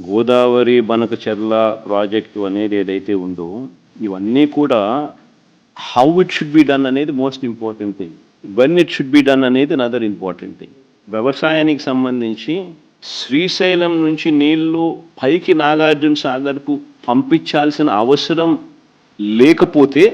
Godavari Banakacherla project అనేది ఏదైతే ఉందో, ఇవన్నీ కూడా how it should be done అనేది most important thing. When it should be done అనేది అనదర్ ఇంపార్టెంట్ థింగ్. వ్యవసాయానికి సంబంధించి శ్రీశైలం నుంచి నీళ్లు పైకి నాగార్జున సాగర్కు పంపించాల్సిన అవసరం లేకపోతే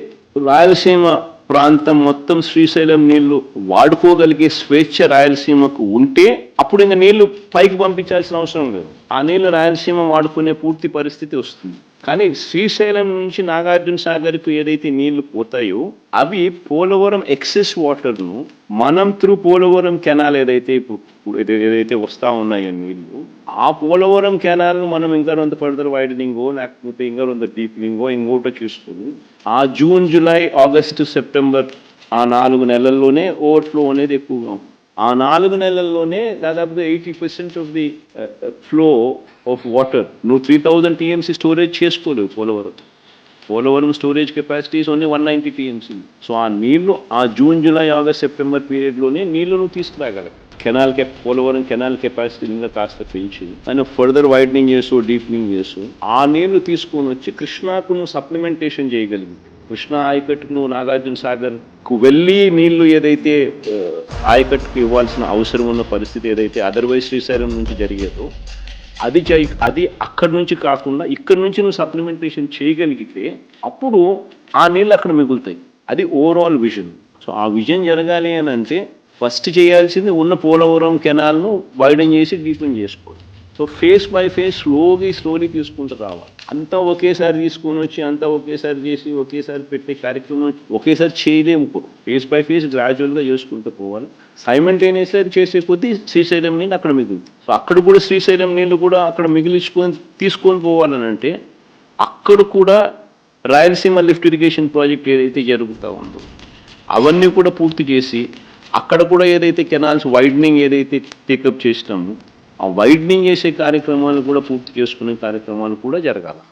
రాయలసీమ ప్రాంతం మొత్తం శ్రీశైలం నీళ్లు వాడుకోగలిగే స్వేచ్ఛ రాయలసీమకు ఉంటే అప్పుడు ఇంకా నీళ్లు పైకి పంపించాల్సిన అవసరం లేదు. ఆ నీళ్లు రాయలసీమ వాడుకునే పూర్తి పరిస్థితి వస్తుంది. కానీ శ్రీశైలం నుంచి నాగార్జున సాగర్కు ఏదైతే నీళ్లు పోతాయో అవి పోలవరం ఎక్సెస్ వాటర్ను మనం త్రూ పోలవరం కెనాల్ ఏదైతే వస్తా ఉన్నాయో నీళ్లు, ఆ పోలవరం కెనాల్ను మనం ఇంకా కొంత ఫర్దర్ వైడనింగో లేకపోతే ఇంకా కొంత డీప్నింగో ఇంకోటో చూసుకుని ఆ జూన్, జూలై, ఆగస్టు, సెప్టెంబర్ ఆ 4 నెలల్లోనే ఓవర్ఫ్లో అనేది ఎక్కువగా ఉంది. ఆ 4 నెలల్లోనే దాదాపుగా 80% of the flow of water నువ్వు 3000 టీఎంసీ స్టోరేజ్ చేసుకోలేవు. Polavaram storage capacity is only 190 TMC. So ఆ నీళ్లు ఆ జూన్, జూలై, ఆగస్ట్, సెప్టెంబర్ పీరియడ్లోనే నీళ్లు నువ్వు తీసుకురాగలవు. పోలవరం కెనాల్ కెపాసిటీ ఇంకా కాస్త పెంచి ఆయన ఫర్దర్ వైడనింగ్ చేస్తూ డీప్నింగ్ చేస్తూ ఆ నీళ్లు తీసుకొని వచ్చి కృష్ణాకు నువ్వు సప్లిమెంటేషన్ చేయగలిగి కృష్ణా ఆయకట్టుకు నువ్వు నాగార్జున సాగర్కు వెళ్ళి నీళ్లు ఏదైతే ఆయకట్టుకు ఇవ్వాల్సిన అవసరం ఉన్న పరిస్థితి ఏదైతే అదర్వైజ్ శ్రీశైలం నుంచి జరిగేదో అది అక్కడి నుంచి కాకుండా ఇక్కడి నుంచి నువ్వు సప్లిమెంటేషన్ చేయగలిగితే అప్పుడు ఆ నీళ్ళు అక్కడ మిగులుతాయి. అది ఓవరాల్ విజన్. సో ఆ విజన్ జరగాలి అని అంటే ఫస్ట్ చేయాల్సింది ఉన్న పోలవరం కెనాల్ను వైడన్ చేసి డీపెన్ చేసుకోవాలి. So face by face slowly తీసుకుంటూ రావాలి. అంతా ఒకేసారి తీసుకొని వచ్చి అంతా ఒకేసారి చేసి ఒకేసారి పెట్టే కార్యక్రమం ఒకేసారి చేయలేము. ఫేస్ బై ఫేస్ గ్రాడ్యువల్గా చేసుకుంటూ పోవాలి. సైమల్టేనియస్గా చేసే కొద్దీ శ్రీశైలం నీళ్ళు అక్కడ మిగులుతుంది. సో అక్కడ కూడా శ్రీశైలం నీళ్ళు కూడా అక్కడ తీసుకొని పోవాలని అంటే అక్కడ కూడా రాయలసీమ లిఫ్ట్ ఇరిగేషన్ ప్రాజెక్ట్ ఏదైతే జరుగుతూ ఉందో అవన్నీ కూడా పూర్తి చేసి అక్కడ కూడా ఏదైతే కెనాల్స్ వైడనింగ్ ఏదైతే టేకప్ చేసినామో ఆ వైడనింగ్ చేసే కార్యక్రమాలు కూడా పూర్తి చేసుకునే కార్యక్రమాలు కూడా జరగాలి.